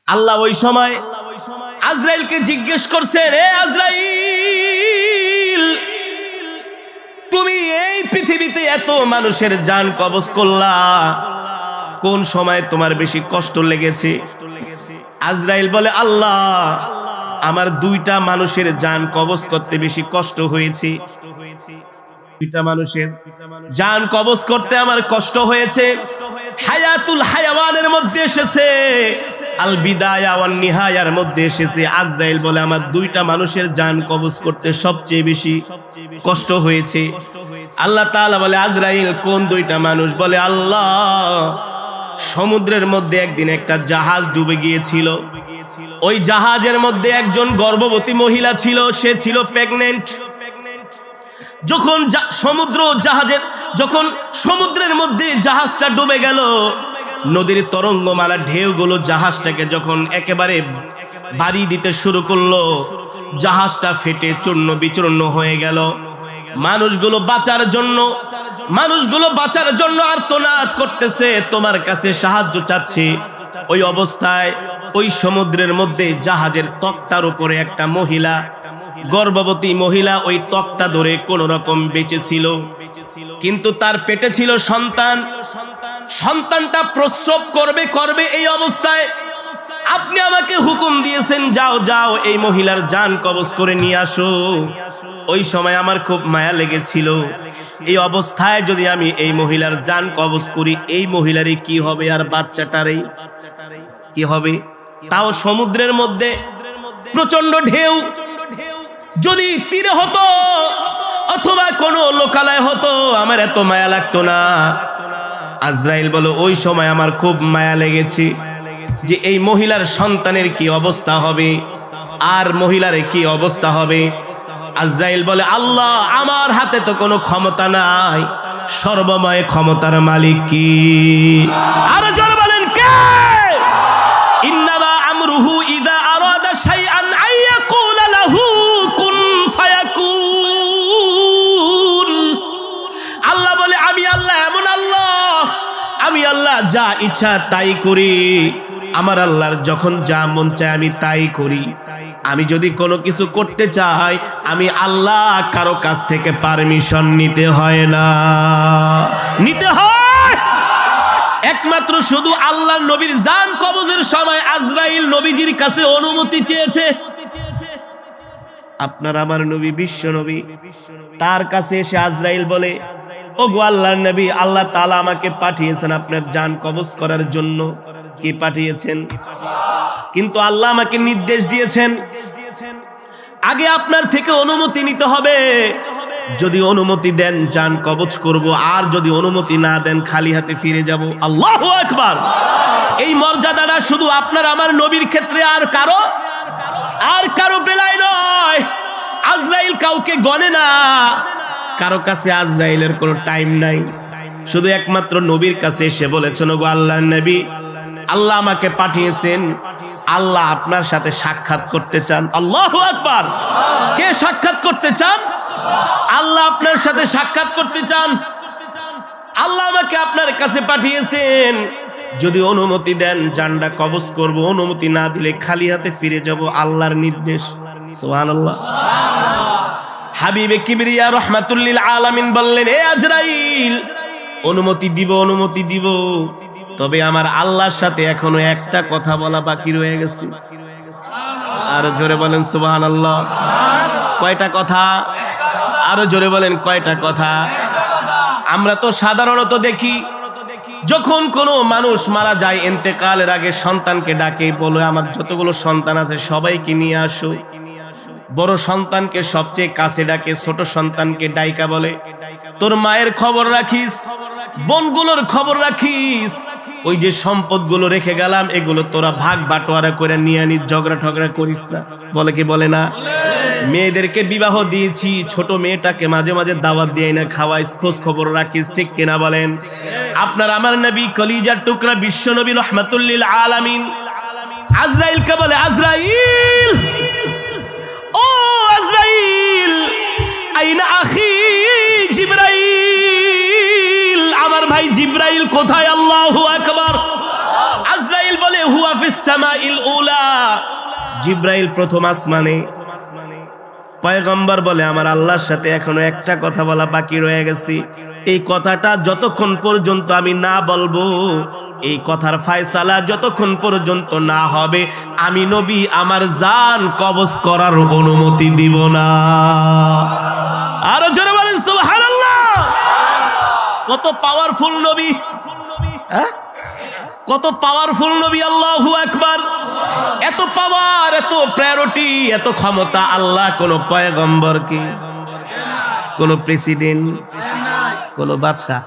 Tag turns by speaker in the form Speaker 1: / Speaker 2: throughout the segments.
Speaker 1: আল্লাহ ওই সময় আজরাইলকে জিজ্ঞেস করছেন, হে আজরাইল, তুমি এই পৃথিবীতে এত মানুষের জান কবজ করলা, কোন সময় তোমার বেশি কষ্ট লেগেছে? আজরাইল বলে, আল্লাহ, আমার দুইটা মানুষের জান কবজ করতে বেশি কষ্ট হয়েছে। দুইটা মানুষের জান কবজ করতে আমার কষ্ট হয়েছে। হায়াতুল হায়াওয়ানের মধ্যে এসেছে, আল বিদায়া ওয়ান নিহায়ার মধ্যে এসেছে। আজরাইল বলে, আমার দুইটা মানুষের জান কবজ করতে সবচেয়ে বেশি কষ্ট হয়েছে। আল্লাহ তাআলা বলে, আজরাইল, কোন দুইটা মানুষ? বলে, আল্লাহ, সমুদ্রের মধ্যে একদিন একটা জাহাজ ডুবে গিয়েছিল। ওই জাহাজের মধ্যে একজন গর্ভবতী মহিলা ছিল, সে ছিল প্রেগন্যান্ট। যখন সমুদ্রের মধ্যে জাহাজটা ডুবে গেল, নদীর তরঙ্গমালা ঢেউগুলো জাহাজটাকে যখন একেবারে বাড়ি দিতে শুরু করলো, জাহাজটা ফেটে চূর্ণ বিচূর্ণ হয়ে গেল। মানুষগুলো বাঁচার জন্য আর্তনাদ করতেছে, তোমার কাছে সাহায্য চাচ্ছে। ওই অবস্থায় ওই সমুদ্রের মধ্যে জাহাজের তক্তার উপরে একটা মহিলা, গর্ভবতী মহিলা, ওই তক্তা ধরে কোন রকম বেঁচে ছিল। কিন্তু তার পেটে ছিল সন্তান। সন্তানটা প্রসব করবে এই অবস্থায় আপনি আমাকে হুকুম দিয়েছেন, যাও এই মহিলার জান কবজ করে নিয়ে আসো। ওই সময় আমার খুব মায়া লেগেছিল, এই অবস্থায় যদি আমি এই মহিলার জান কবজ করি, এই মহিলারই কি হবে আর বাচ্চাটারই কি হবে? তাও সমুদ্রের মধ্যে প্রচন্ড ঢেউ। যদি তীরে হতো অথবা কোনো লোকালয় হতো, আমার এত মায়া লাগতো না। আজরাইল বলে, ওই সময় আমার খুব মায়া লেগেছে যে এই মহিলার সন্তানের কি অবস্থা হবে আর মহিলার কি অবস্থা হবে। আজরাইল বলে, আল্লাহ, আমার হাতে তো কোনো ক্ষমতা নাই, সর্বময় ক্ষমতার মালিক কি? আরো জোরে বলেন, কে? ইন্নামা আমরুহু ইযা আরাদা শাইআন আইয়াকুলা লাহু কুন ফায়াকুন। আল্লাহ বলে, আমি আল্লাহ এমন আল্লাহ, আমি আল্লাহ যা ইচ্ছা তাই করি। আমার আল্লাহর যখন যা মন চায় আমি তাই করি। আমি যদি কোনো কিছু করতে চাই, আমি আল্লাহ কারো কাছ থেকে পারমিশন নিতে হয় না, নিতে হয় একমাত্র শুধু আল্লাহর নবীর জান কবজের সময় আজরাইল নবীজির কাছে অনুমতি চেয়েছে। আপনার আমার নবী, বিশ্ব নবী, তার কাছে এসে আজরাইল বলে, ওগো আল্লাহর নবী, আল্লাহ তাআলা আমাকে পাঠিয়েছেন আপনার জান কবজ করার জন্য। কি পাঠিয়েছেন? কিন্তু আল্লাহ আমাকে নির্দেশ দিয়েছেন, আগে আপনার থেকে অনুমতি নিতে হবে। যদি অনুমতি দেন জান কবজ করব, আর যদি অনুমতি না দেন খালি হাতে ফিরে যাব। আল্লাহু আকবার। এই মর্যাদাটা শুধু আপনার আমার নবীর ক্ষেত্রে, আর কারো বেলায় নয়। আজরাইল কাউকে গনে না, কারো কাছে আজরাইলের কোনো টাইম নাই। শুধু একমাত্র নবীর কাছে এসে বলেছেন, ওগো আল্লাহর নবী, আল্লাহ আমাকে পাঠিয়েছেন, আল্লাহ আপনার সাথে সাক্ষাৎ করতে চান। আল্লাহু আকবার। কে সাক্ষাৎ করতে চান? আল্লাহ আপনার সাথে সাক্ষাৎ করতে চান। আল্লাহ আমাকে আপনার কাছে পাঠিয়েছেন, যদি অনুমতি দেন জানটা কবজ করব, অনুমতি না দিলে খালি হাতে ফিরে যাব। আল্লাহর নির্দেশ। সুবহানাল্লাহ। হাবিবে কিবরিয়া রাহমাতুল লিল আলামিন বললেন, হে আজরাইল, অনুমতি দিব, তবে আমার আল্লাহর সাথে এখনো একটা কথা বলা বাকি রয়ে গেছে। আর জোরে বলেন সুবহানাল্লাহ। কয়টা কথা? আরো জোরে বলেন, কয়টা কথা? আমরা তো সাধারণত দেখি, যখন কোনো মানুষ মারা যায়, ইন্তেকালের আগে সন্তানকে ডাকে, বলে আমার যতগুলো সন্তান আছে সবাইকে নিয়ে আসো। বড় সন্তানকে সবচেয়ে কাছে ডাকে, ছোট সন্তানকে ডাইকা বলে, তোর মায়ের খবর রাখিস, বোনগুলোর খবর রাখিস, ওই যে সম্পদগুলো রেখে গেলাম এগুলো তোরা ভাগ বাটোয়ারা করে নিয়ে আনিস, ঝগড়া ঠগড়া করিস না। বলে কি বলে না? মেয়েদেরকে বিবাহ দিয়েছি, ছোট মেয়েটাকে মাঝে মাঝে দাওয়াত দিয়ে না খাওয়াইস, খোঁজ খবর রাখিস, ঠিক কিনা বলেন? আপনার আমার নবী, কলিজার টুকরা, বিশ্ব নবী রাহমাতুল লিল আলামিন আজরাইলকে বলে, আজরাইল, ও আজরাইল, আইনা আখি জিবরাইল, আমার ভাই জিবরাইল কোথায়? আল্লাহু আকবার। আজরাইল বলে হুয়া ফিস সামাইল উলা, জিব্রাইল প্রথম আসমানে। পয়গম্বর বলে আমার আল্লাহর সাথে এখনো একটা কথা বলা বাকি রয়ে গেছে, এই কথাটা যতক্ষণ পর্যন্ত আমি না বলবো, এই কথার ফায়সালা যতক্ষণ পর্যন্ত না হবে, আমি নবী আমার জান কবজ করার অনুমতি দিব না। আরো জোরে বলেন সুবহানাল্লাহ। কত পাওয়ারফুল নবী, কত পাওয়ারফুল নবী, আল্লাহু আকবার। এত পাওয়ার, এত প্রায়োরিটি, এত ক্ষমতা আল্লাহ কোন পয়গম্বরকে, কোন প্রেসিডেন্ট, কোন বাদশা,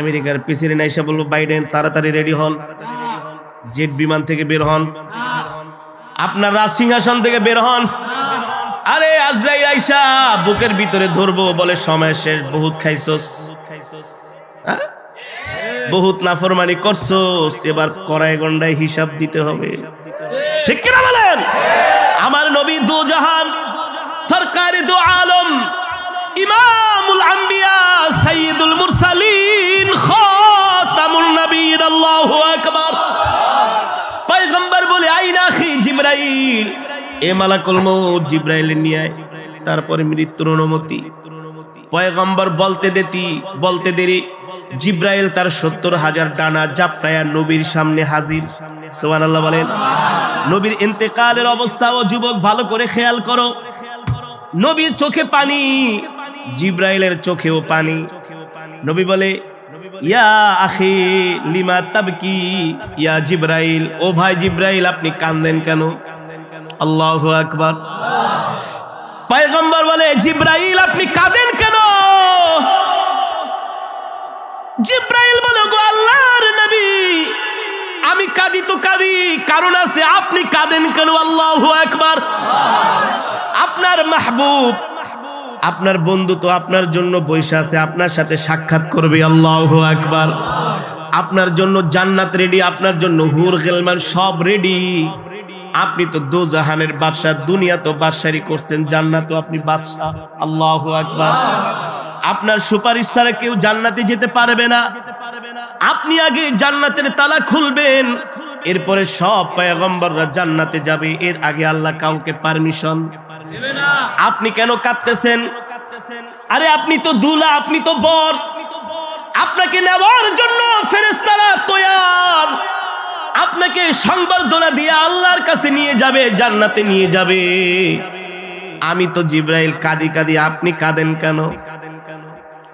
Speaker 1: আমেরিকার প্রেসিডেন্ট আইসা বলবো বাইডেন তাড়াতাড়ি রেডি হন, জেট বিমান থেকে বের হন, আপনার রাজ সিংহাসন থেকে বের হন। আরে আজরাইল আইসা বুকের ভিতরে ধরবো, বলে সময় শেষ, বহুত খাইছস, বহুত নাফরমানি করছস, এবার কড়াই গন্ডায় হিসাব দিতে হবে। ঠিক কিনা বলেন? আমার নবী দু জাহান সরকারি দু আলম, ইমামুল আম্বিয়া, সাইয়্যিদুল মুরসালিন, খাতামুন নবিয়্যিন, আল্লাহু আকবার। পয়গম্বর বলে আইনা আখি জিবরাইল, এ মালাকুল মউত জিবরাইল নিয়ে আয়, তারপরে মৃত্যুর অনুমতি। পয়গম্বর বলতে দেরি জিবরাইল তার ৭০,০০০ ডানা জাপটায়া নবীর সামনে হাজির। সুবহানাল্লাহ বলেন। নবীর ইন্তেকালের অবস্থা ও যুবক ভালো করে খেয়াল করো। নবীর চোখে পানি, জিবরাইলের চোখেও পানি। নবী বলে ইয়া আখি লিমা তাবকি ইয়া জিবরাইল, ও ভাই জিবরাইল আপনি কাঁদেন কেন? আল্লাহু আকবার। পয়গম্বর বলে জিবরাইল আপনি কাঁদেন কেন? জিবরাইল বলে গো আল্লাহর নবী, আমি কাঁদি তো কাঁদি, কারণ আছে, আপনি কাঁদেন কেন? আল্লাহু আকবার। আপনার মাহবুব, আপনার বন্ধু তো আপনার জন্য বসে আছে, আপনার সাথে সাক্ষাৎ করবে। আল্লাহু আকবার। আপনার জন্য জান্নাত রেডি, আপনার জন্য হুর গিলমান সব রেডি। আপনি তো দো জাহানের বাদশা, দুনিয়া তো বাদশাহী করছেন, জান্নাত আপনি বাদশা। আল্লাহু আকবার। আপনার সুপারিশ ছাড়া কেউ জান্নাতে যেতে পারবে না। আপনি আগে জান্নাতের তালা খুলবেন, এরপরে সব পয়গম্বররা জান্নাতে যাবে, এর আগে আল্লাহ কাউকে পারমিশন দেবে না। আপনি কেন কাঁদতেছেন? আরে আপনি তো দুলা, আপনি তো বর, আপনাকে নেওয়ার জন্য ফেরেশতারা তৈয়ার, আপনাকে সংবর্ধনা দিয়ে আল্লাহর কাছে নিয়ে যাবে, জান্নাতে নিয়ে যাবে। আমি তো জিবরাইল কাঁদি কাঁদি, আপনি কাঁদেন কেন?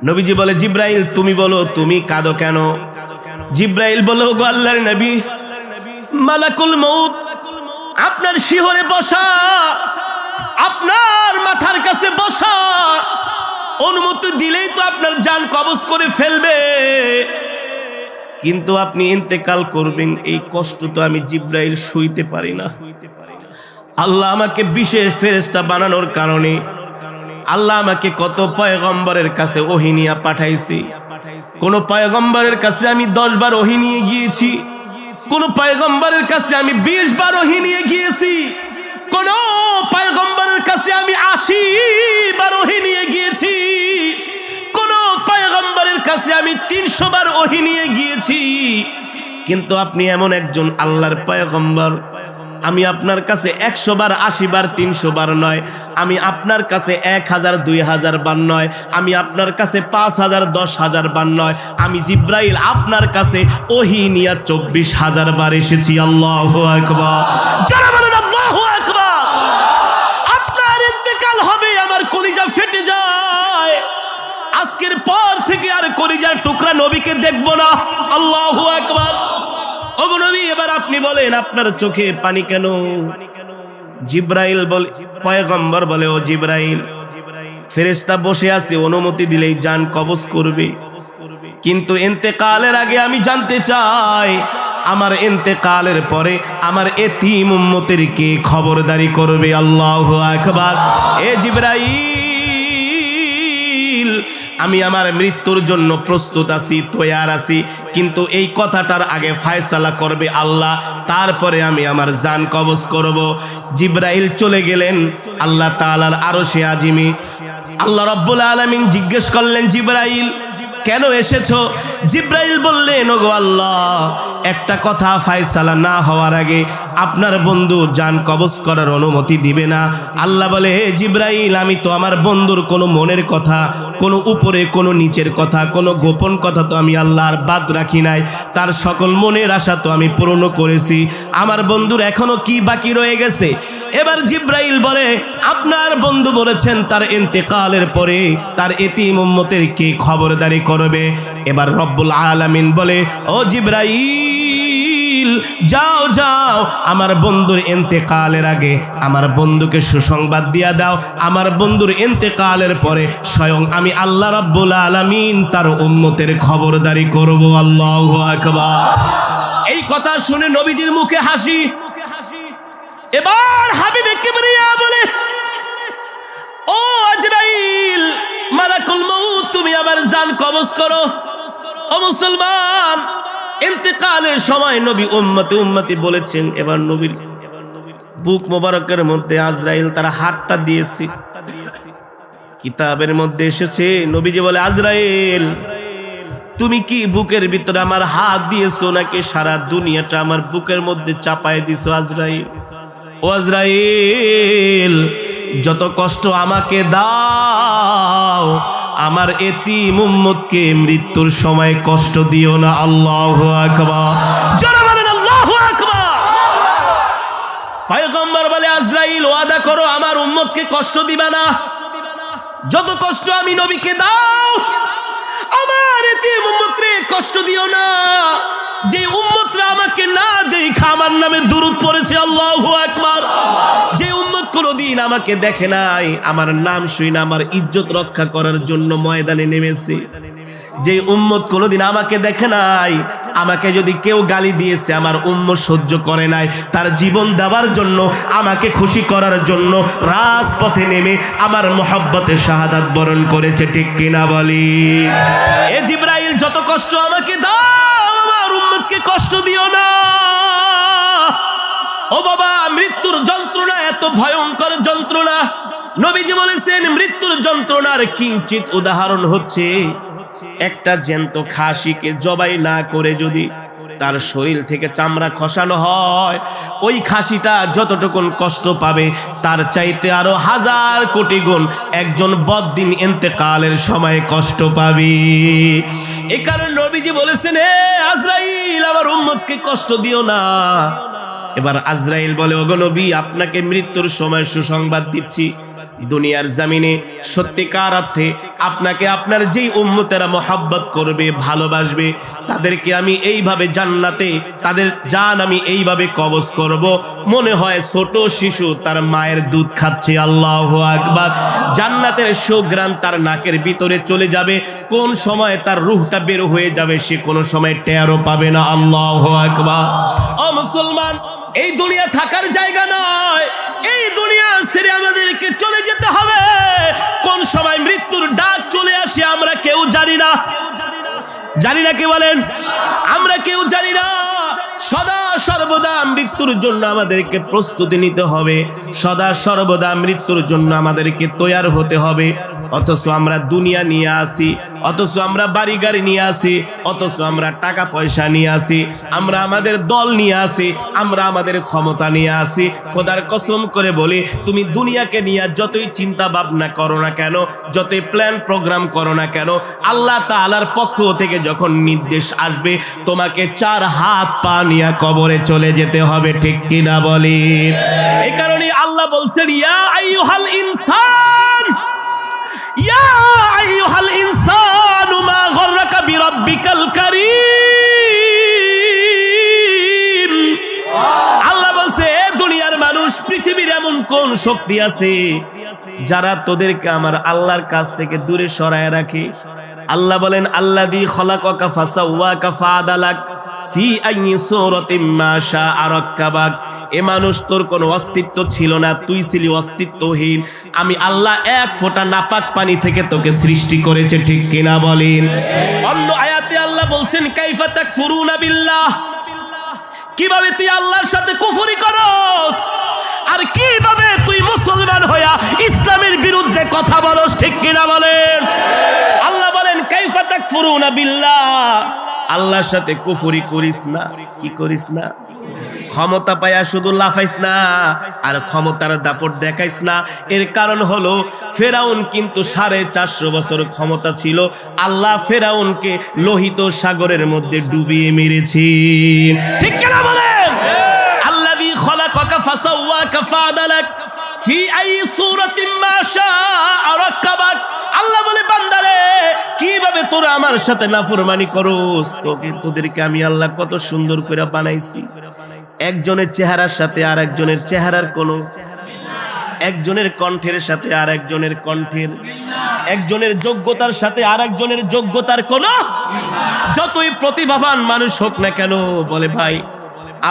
Speaker 1: নবীজি বলে জিবরাইল তুমি বলো, তুমি কাঁদো কেন? জিবরাইল বলো গো আল্লাহর নবী, মালাকুল মউত আপনার শিহরে বসা, আপনার মাথার কাছে বসা, অনুমতি দিলেই তো আপনার জান কবজ করে ফেলবে, কিন্তু আপনি ইন্তেকাল করবেন, এই কষ্ট তো আমি জিবরাইল সইতে পারি না। আল্লাহ আমাকে বিশেষ ফেরেশতা বানানোর কারণে আল্লাহ আমাকে কত পয়গম্বরের কাছে ওহী নিয়ে পাঠাইছি। কোন পয়গম্বরের কাছে আমি 10 বার ওহী নিয়ে গিয়েছি, কোন পয়গম্বরের কাছে আমি 20 বার ওহী নিয়ে গিয়েছি, কোন পয়গম্বরের কাছে আমি 80 বার ওহী নিয়ে গিয়েছি, কোন পয়গম্বরের কাছে আমি 300 বার ওহী নিয়ে গিয়েছি। কিন্তু আপনি এমন একজন আল্লাহর পয়গম্বর, আমি আপনার কাছে 100 বার 80 বার 300 বার নয়, আমি আপনার কাছে 1000 2000 বার নয়, আমি আপনার কাছে 5000 10,000 বার নয়, আমি জিবরাইল আপনার কাছে ওহী নিয়ে 24,000 বার এসেছি। আল্লাহু আকবার। যারা বলেন আল্লাহু আকবার। আপনার ইন্তেকাল হবে, আমার কলিজা ফেটে যায়, আজকের পর থেকে আর কলিজার টুকরা নবীকে দেখব না। আল্লাহু আকবার। ওগো নবী, এবার আপনি বলেন আপনার চোখে পানি কেন? জিবরাইল বলে, পয়গম্বর বলে ও জিবরাইল, ফেরেশতা বসে আছে, অনুমতি দিলেই জান কবজ করবে, কিন্তু ইন্তেকালের আগে আমি জানতে চাই আমার ইন্তেকালের পরে আমার এতিম উম্মতের কে খবরদারি করবে। আল্লাহু আকবার। এ জিবরাইল, আমি আমার মৃত্যুর জন্য প্রস্তুত আছি, তৈয়ার আছি, কিন্তু এই কথাটার আগে ফয়সালা করবে আল্লাহ, তারপরে আমি আমার জান কবজ করব। জিবরাইল চলে গেলেন আল্লাহ তাআলার আরশে আজিমে। আল্লাহ রাব্বুল আলামিন জিজ্ঞেস করলেন জিবরাইল, কেন এসেছো? জিব্রাইল বললেন, ওগো আল্লাহ, একটা কথা ফায়সালা না হওয়ার আগে আপনার বন্ধু জান কবজ করার অনুমতি দিবে না। আল্লাহ বলে, হে জিব্রাইল, আমি তো আমার বন্ধুর কোনো মনের কথা, কোনো উপরে কোনো নিচের কথা, কোনো গোপন কথা তো আমি আল্লাহর বাদ রাখি নাই। তার সকল মনের আশা তো আমি পূর্ণ করেছি। আমার বন্ধুর এখনো কি বাকি রয়ে গেছে? এবার জিব্রাইল বলে, আপনার বন্ধু বলেছেন তার ইন্তেকালের পরে তার এতিম উম্মতের কে খবরদারি করবে। এবার রব্বুল আলামিন বলে, ও জিব্রাইল, যাও যাও, আমার বন্ধুর ইন্তেকালের আগে আমার বন্ধুকে সুসংবাদ দিয়া দাও। আমার বন্ধুর ইন্তেকালের পরে স্বয়ং আমি আল্লাহ রব্বুল আলামিন তার উম্মতের খবরদারি করব। আল্লাহু আকবার। এই কথা শুনে নবীজির মুখে হাসি। এবার হাবিবে কিবরিয়া বলে, ও আজরাইল, মালাকুল মউত, তুমি আমার জান কবজ করো। ও মুসলমান, ইন্তেকালের সময় নবী উম্মতি উম্মতি বলেছেন। এবার নবীর বুক মোবারকের মধ্যে আজরাইল তার হাতটা দিয়েছে। কিতাবের মধ্যে এসেছে, নবীজি বলে, আজরাইল, তুমি কি বুকের ভিতরে আমার হাত দিয়েছো নাকি সারা দুনিয়াটা আমার বুকের মধ্যে চাপায় দিছো? আজরাইল, ও আজরাইল, যত কষ্ট আমাকে দাও, আমার এতিম উম্মতকে মৃত্যুর সময় কষ্ট দিও না। আল্লাহু আকবার। যারা বলেন আল্লাহু আকবার। পয়গম্বর বলে, আজরাইল, ওয়াদা করো আমার উম্মতকে কষ্ট দিবা না। যত কষ্ট আমি নবীকে দাও, আমার এতিম উম্মতকে কষ্ট দিও না। যে উম্মতরা আমাকে না দেখা আমার নামে দুরূদ পড়েছে, আল্লাহু আকবার, যে উম্মত কোনদিন আমাকে দেখে নাই, আমার নাম শুনে আমার ইজ্জত রক্ষা করার জন্য ময়দানে নেমেছে, যে উম্মত কোনদিন আমাকে দেখে নাই, আমাকে যদি কেউ গালি দিয়েছে আমার উম্মত সহ্য করে নাই, তার জীবন দেওয়ার জন্য, আমাকে খুশি করার জন্য রাজপথে নেমে আমার মহব্বতে শাহাদাত বরণ করেছে। ঠিক কিনা বলি? এ জিব্রাইল, যত কষ্ট আমাকে দাও, আমার উম্মতকে কষ্ট দিও না। ও বাবা, মৃত্যুর যন্ত্রণা এত ভয়ঙ্কর যন্ত্রণা। নবীজি বলেছেন, মৃত্যুর যন্ত্রণার কিঞ্চিত উদাহরণ হচ্ছে একটা জ্যান্ত খাসিকে জবাই না করে যদি তার শরীর থেকে চামড়া খসানো হয়, ওই খাসিটা যতটুকুন কষ্ট পাবে তার চাইতে আরো 1000 কোটি গুণ একজন বদ্দিন ইন্তেকালের সময় কষ্ট পাবে। এই কারণে নবীজি বলেছেন, হে আজরাইল, আমার উম্মতকে কষ্ট দিও না। এবার আজরাইল বলে, ওগো নবী, আপনাকে মৃত্যুর সময় সুসংবাদ দিচ্ছি। দুনিয়ার জমিনে সত্যিকার অর্থে আপনাকে আপনার যেই উম্মতেরা মহব্বত করবে, ভালোবাসবে, তাদেরকে আমি এইভাবে জান্নাতে তাদের জান আমি এইভাবে কবজ করব, মনে হয় ছোট শিশু তার মায়ের দুধ খাচ্ছে। আল্লাহু আকবার। জান্নাতের সুঘ্রাণ তার নাকের ভিতরে চলে যাবে, কোন সময় তার রূহটা বের হয়ে যাবে সে কোনো সময় টেরও পাবে না। আল্লাহু আকবার। ও মুসলমান, এই দুনিয়া থাকার জায়গা নয়, এই দুনিয়া ছেড়ে আমাদেরকে চলে যেতে হবে। কোন সময় মৃত্যুর ডাক চলে আসে আমরা কেউ জানি না। জানি না, কে বলেন? আমরা কেউ জানি না। সদা সর্বদা মৃত্যুর জন্য আমাদেরকে প্রস্তুতি নিতে হবে, সদা সর্বদা মৃত্যুর জন্য আমাদেরকে তৈয়ার হতে হবে। অথচ আমরা দুনিয়া নিয়ে আসি, অথচ আমরা বাড়ি গাড়ি নিয়ে আসি, অথচ আমরা টাকা পয়সা নিয়ে আসি, আমরা আমাদের দল নিয়ে আসি, আমরা আমাদের ক্ষমতা নিয়ে আসি। খোদার কসম করে বলি, তুমি দুনিয়াকে নিয়ে যতই চিন্তা ভাবনা করো না কেন, যতই প্ল্যান প্রোগ্রাম করো না কেন, আল্লাহ তাআলার পক্ষ থেকে যখন নির্দেশ আসবে, তোমাকে 4 হাত পা নিয়ে কবরে চলে যেতে হবে। ঠিক কিনা বলি? এই কারণে আল্লাহ বলছেন, ইয়া আইয়ুহাল ইনসান, ইয়া আইয়ুহাল ইনসানু মা গররাকা বিরাব্বিকাল কারীম। আল্লাহ বলছে, দুনিয়ার মানুষ, পৃথিবীর এমন কোন শক্তি আছে যারা তোদেরকে আমার আল্লাহর কাছ থেকে দূরে সরায় রাখে? আল্লাহ বলেন, আল্লাযী খলাকাকা ফাসাওয়াকা ফাআদালাক ফি আইয়ি সূরাতিন মা শাআ রাক্কাবাক। এ মানুষ, তোর কোনো অস্তিত্ব ছিল না, তুই ছিলি অস্তিত্বহীন। আমি আল্লাহ এক ফোঁটা নাপাক পানি থেকে তোকে সৃষ্টি করেছে। ঠিক কিনা বলেন? অন্য আয়াতে আল্লাহ বলছেন, কাইফা তাকফুরুনা বিল্লাহ, কিভাবে তুই আল্লাহর সাথে কুফরি করস, আর কিভাবে তুই মুসলমান হইয়া ইসলামের বিরুদ্ধে কথা বলস। ঠিক কিনা বলেন? আল্লাহ বলেন, কাইফা তাকফুরুনা ইয়াকফুরুনা বিল্লাহ, আল্লাহর সাথে কুফরি করিস না। কি করিস না? ক্ষমতা পায়া শুধু লাফাইস না আর ক্ষমতার দাপট দেখাইস না। এর কারণ হলো ফেরাউন কিন্তু 450 বছর ক্ষমতা ছিল, আল্লাহ ফেরাউনকে লোহিত সাগরের মধ্যে ডুবিয়ে মেরেছে। ঠিক কিনা বলেন? আল্লাযী খলাকাকা ফাসাওয়াকা ফাআদালাক ফি আই সূরাতিন মা শাআ রাক্কাবাক। আল্লাহ বলে বান্দারে কিভাবে তোরা আমার সাথে নাফরমানি করস, তোদেরকে আমি আল্লাহ কত সুন্দর করে বানাইছি। একজনের চেহারার সাথে আর একজনের চেহারার কোনো, একজনের কণ্ঠের সাথে আর একজনের কণ্ঠের, একজনের যোগ্যতার সাথে আর একজনের যোগ্যতার কোনো। যতই প্রতিভাবান মানুষ হোক না কেন, বলে ভাই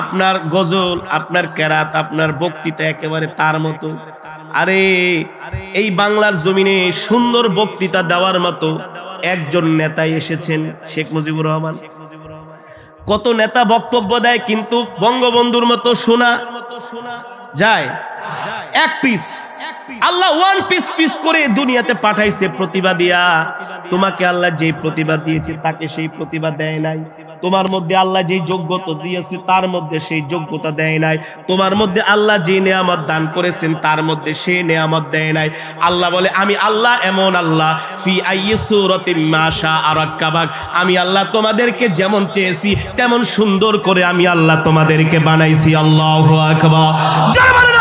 Speaker 1: আপনার গজল, আপনার কেরাত, আপনার বক্তৃতা একেবারে তার মতো। আরে এই বাংলার জমিনে সুন্দর বক্তৃতা দেওয়ার মতো একজন নেতা এসেছেন, শেখ মুজিবুর রহমান। কত নেতা বক্তব্য দেয় কিন্তু বঙ্গবন্ধুর মতো শোনা যায় এক পিস। আল্লাহ ওয়ান পিস পিস করে দুনিয়াতে পাঠাইছে প্রতিভা দিয়া। তোমাকে আল্লাহ যেই প্রতিভা দিয়েছে তাকে সেই প্রতিভা দেয় নাই। তোমার মধ্যে আল্লাহ যেই যোগ্যতা দিয়েছে তার মধ্যে সেই যোগ্যতা দেয় নাই। তোমার মধ্যে আল্লাহ যে নেয়ামত দান করেছেন তার মধ্যে সেই নেয়ামত দেয় নাই। আল্লাহ বলে আমি আল্লাহ এমন আল্লাহ, ফি আইয়ি সূরাতিন মা শাআ রাক্কাবাক, আমি আল্লাহ তোমাদেরকে যেমন চেয়েছি তেমন সুন্দর করে আমি আল্লাহ তোমাদেরকে বানাইছি। আল্লাহু আকবার।